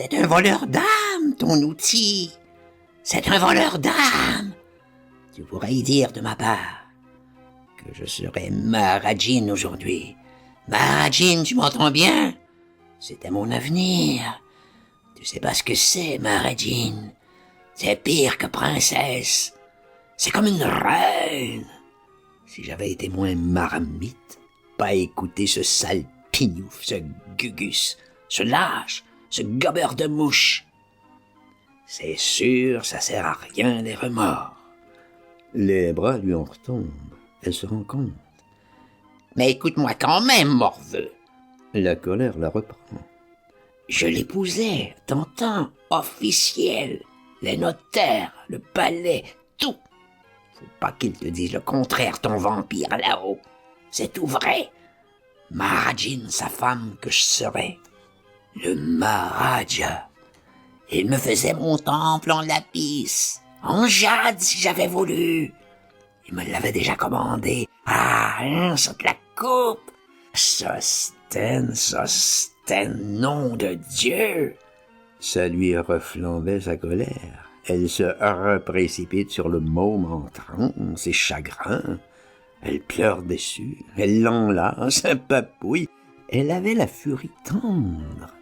C'est un voleur d'âme, ton outil. C'est un voleur d'âme. Tu pourrais y dire de ma part que je serais Maharajin aujourd'hui. Maharajin, tu m'entends bien? C'était mon avenir. Tu sais pas ce que c'est, Maharajin. C'est pire que princesse. C'est comme une reine. Si j'avais été moins marmite, pas écouter ce sale pignouf, ce gugus, ce lâche, ce gobeur de mouche. C'est sûr, ça sert à rien les remords. Les bras lui en retombent. Elle se rend compte. Mais écoute-moi quand même, morveux. La colère la reprend. Je l'épousais, t'entends, officiel. Les notaires, le palais, tout. Faut pas qu'il te dise le contraire, ton vampire là-haut. C'est tout vrai. Maharajin, sa femme que je serais. Le Maharaja. Il me faisait mon temple en lapis, en jade si j'avais voulu. Il me l'avait déjà commandé. Ah, ça te la coupe. Sostène, nom de Dieu. Ça lui reflambait sa colère. Elle se reprécipite sur le môme en transe et chagrin. Elle pleure déçue. Elle l'enlace, papouille. Elle avait la furie tendre.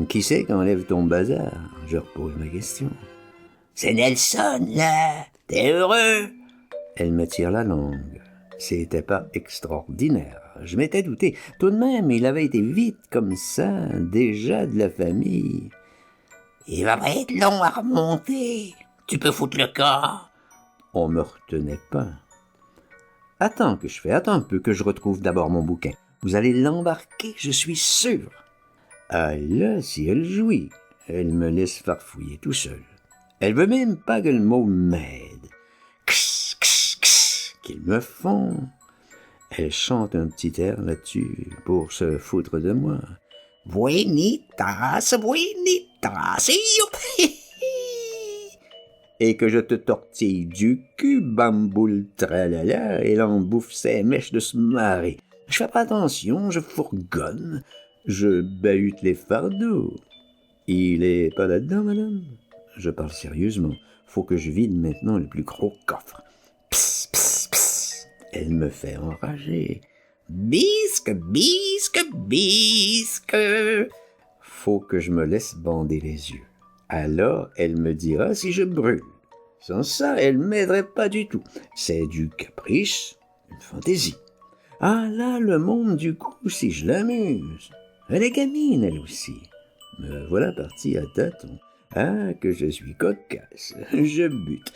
Qui c'est qui enlève ton bazar? Je repose ma question. C'est Nelson, là. T'es heureux? Elle me tire la langue. C'était pas extraordinaire. Je m'étais douté. Tout de même, il avait été vite comme ça, déjà de la famille. Il va pas être long à remonter. Tu peux foutre le corps. On me retenait pas. Attends un peu que je retrouve d'abord mon bouquin. Vous allez l'embarquer, je suis sûr. Ah là, si elle jouit, elle me laisse farfouiller tout seul. Elle veut même pas que le mot m'aide. Kss, kss, kss, qu'ils me font. Elle chante un petit air là-dessus pour se foutre de moi. Buenitas, youpi. Et que je te tortille du cul, bamboule tralala, et l'en bouffe ses mèches de se marrer. Je fais pas attention, je fourgonne. Je bahute les fardeaux. Il est pas là-dedans, madame? Je parle sérieusement. Faut que je vide maintenant le plus gros coffre. Psst, psst, psst. Elle me fait enrager. Bisque. Faut que je me laisse bander les yeux. Alors, elle me dira si je brûle. Sans ça, elle m'aiderait pas du tout. C'est du caprice, une fantaisie. Ah là, le monde du coup, si je l'amuse. Elle est gamine, elle aussi. Me voilà parti à tâtons. Ah, que je suis cocasse. Je bute.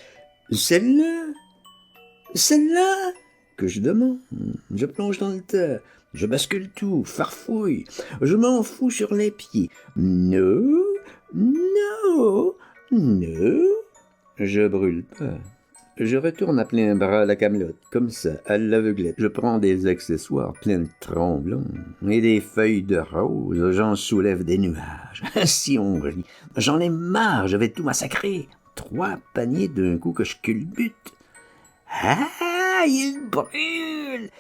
Celle-là que je demande. Je plonge dans le tas. Je bascule tout, farfouille. Je m'en fous sur les pieds. Non. Je brûle pas. Je retourne à plein bras la camelote, comme ça, à l'aveuglette. Je prends des accessoires pleins de tromblons et des feuilles de rose. J'en soulève des nuages. Si on rit. J'en ai marre, je vais tout massacrer. 3 paniers d'un coup que je culbute. Ah, il brûle.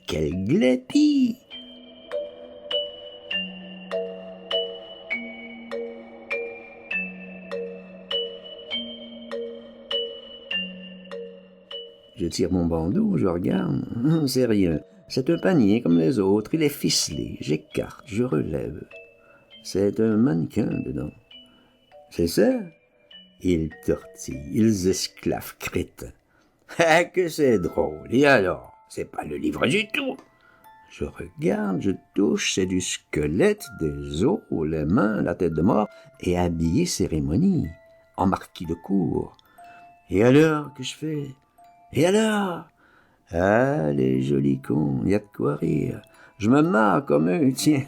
Quel glépie. Je tire mon bandeau, je regarde. C'est rien. C'est un panier comme les autres. Il est ficelé. J'écarte, je relève. C'est un mannequin dedans. C'est ça? Ils tortillent, ils esclaves crétins. Ah, que c'est drôle. Et alors? C'est pas le livre du tout. Je regarde, je touche, c'est du squelette, des os, les mains, la tête de mort, et habillé cérémonie, en marquis de cour. Et alors, que je fais? Et alors? Ah, les jolis cons, y a de quoi rire. Je me marre comme eux, tiens.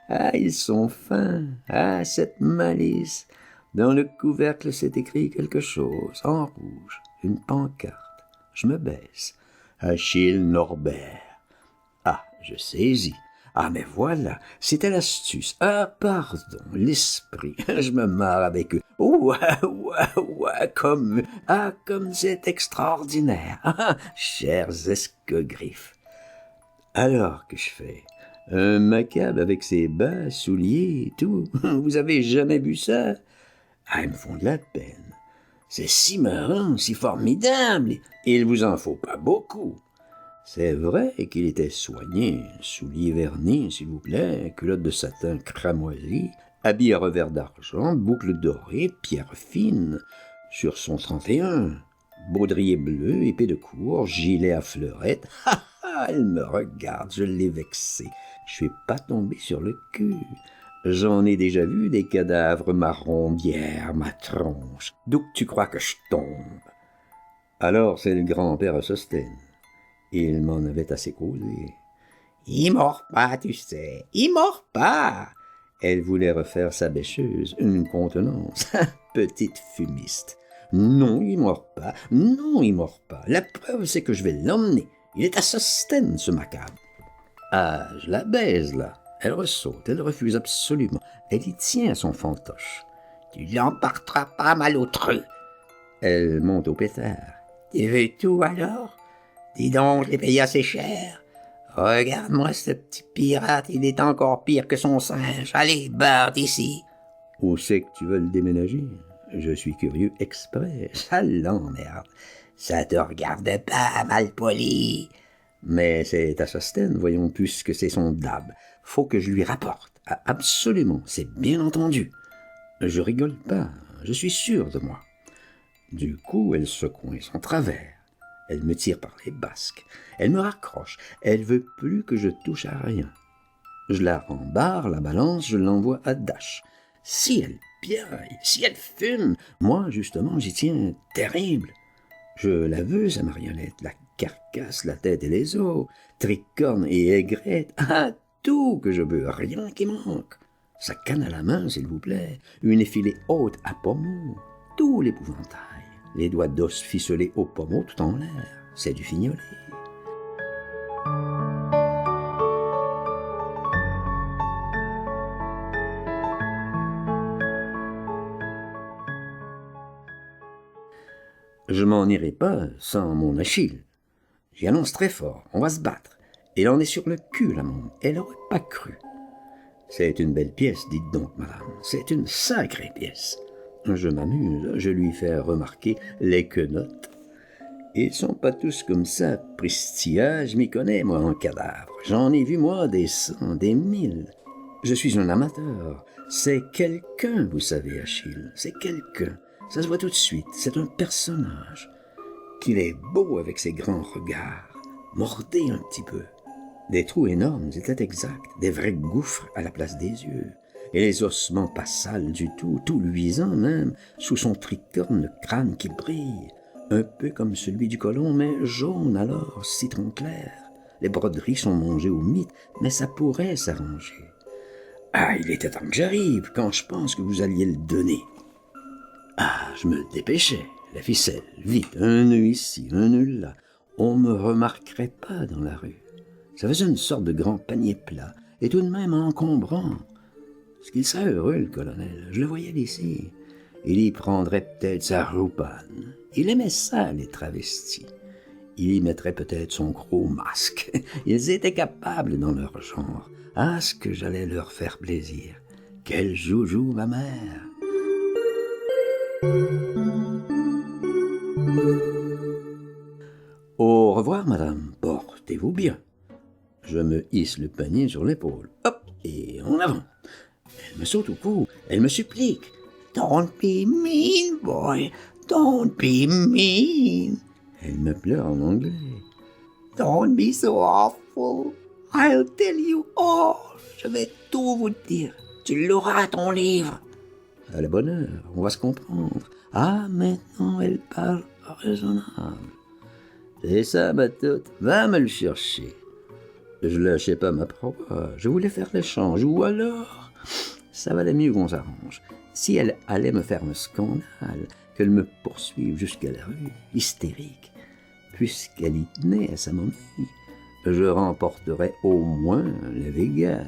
Ah, ils sont fins. Ah, cette malice. Dans le couvercle, c'est écrit quelque chose, en rouge, une pancarte. Je me baisse. Achille Norbert. Ah, je saisis. Ah, mais voilà, c'était l'astuce. Ah, pardon, l'esprit. Je me marre avec eux. Ouah, ouah, ouah, comme c'est extraordinaire. Ah, chers escogriffes. Alors que je fais un macabre avec ses bas, souliers, tout. Vous avez jamais vu ça? Ah, ils me font de la peine. C'est si marrant, si formidable. Il vous en faut pas beaucoup. C'est vrai qu'il était soigné, souliers vernis, s'il vous plaît, culotte de satin cramoisi, habit à revers d'argent, boucles dorées, pierres fines, sur son 31, baudrier bleu, épée de cour, gilet à fleurettes. Ha ha, elle me regarde, je l'ai vexée. Je suis pas tombé sur le cul. J'en ai déjà vu des cadavres marrons, bière, ma tronche. D'où tu crois que je tombe? Alors c'est le grand-père à Sosthène. Il m'en avait assez causé. Il mord pas, tu sais, il mord pas. Elle voulait refaire sa bêcheuse, une contenance, petite fumiste. Non, il mord pas, non, il mord pas. La preuve, c'est que je vais l'emmener. Il est à Sosthène, ce macabre. Ah, je la baise, là. Elle ressaute, elle refuse absolument. Elle y tient à son fantoche. Tu l'emporteras pas, malotru. Elle monte au pétard. Tu veux tout, alors? Dis donc, je l'ai payé assez cher. Regarde-moi ce petit pirate, il est encore pire que son singe. Allez, barre d'ici. Où c'est que tu veux le déménager? Je suis curieux exprès. Ça l'emmerde. Ça te regarde pas, malpoli. Mais c'est à Sosthène, voyons, puisque c'est son dab. Faut que je lui rapporte. Ah, absolument, c'est bien entendu. Je rigole pas, je suis sûr de moi. Du coup, elle se coince en travers. Elle me tire par les basques. Elle me raccroche. Elle veut plus que je touche à rien. Je la rembarre, la balance, je l'envoie à Dash. Si elle piaille, si elle fume, moi, justement, j'y tiens terrible. Je la veux, sa marionnette, la carcasse, la tête et les os, tricorne et aigrette, ah, tout que je veux, rien qui manque. Sa canne à la main, s'il vous plaît, une effilée haute à pommeau, tout l'épouvantail, les doigts d'os ficelés au pommeau tout en l'air, c'est du fignolet. Je m'en irai pas sans mon Achille. J'y annonce très fort, on va se battre. Elle en est sur le cul, la môme, elle n'aurait pas cru. C'est une belle pièce, dites donc, madame, c'est une sacrée pièce. Je m'amuse, je lui fais remarquer les quenottes. Ils sont pas tous comme ça, Pristia, je m'y connais, moi, en cadavre. J'en ai vu, moi, des 100, des 1000. Je suis un amateur. C'est quelqu'un, vous savez, Achille, c'est quelqu'un. Ça se voit tout de suite, c'est un personnage. Qu'il est beau avec ses grands regards. Mordez un petit peu. Des trous énormes, c'était exact, des vrais gouffres à la place des yeux. Et les ossements pas sales du tout, tout luisants même, sous son tricorne, le crâne qui brille. Un peu comme celui du colon, mais jaune alors, citron clair. Les broderies sont mangées au mythe, mais ça pourrait s'arranger. Ah, il était temps que j'arrive, quand je pense que vous alliez le donner. Ah, je me dépêchais, la ficelle, vite, un nœud ici, un nœud là. On me remarquerait pas dans la rue. Ça faisait une sorte de grand panier plat, et tout de même encombrant. Ce qu'il serait heureux, le colonel, je le voyais d'ici. Il y prendrait peut-être sa roupane. Il aimait ça, les travestis. Il y mettrait peut-être son gros masque. Ils étaient capables dans leur genre. Ah, ce que j'allais leur faire plaisir. Quel joujou, ma mère! Au revoir, madame. Portez-vous bien. Je me hisse le panier sur l'épaule. Hop, et en avant. Elle me saute au cou. Elle me supplique. Don't be mean, boy. Don't be mean. Elle me pleure en anglais. Don't be so awful. I'll tell you all. Je vais tout vous dire. Tu l'auras, ton livre. À la bonne heure, on va se comprendre. Ah, maintenant, elle parle raisonnable. C'est ça, ma toute. Va me le chercher. Je lâchais pas ma proie. Je voulais faire l'échange. Ou alors, ça valait mieux qu'on s'arrange. Si elle allait me faire un scandale, qu'elle me poursuive jusqu'à la rue, hystérique, puisqu'elle y tenait à sa momie, je remporterai au moins les Végas.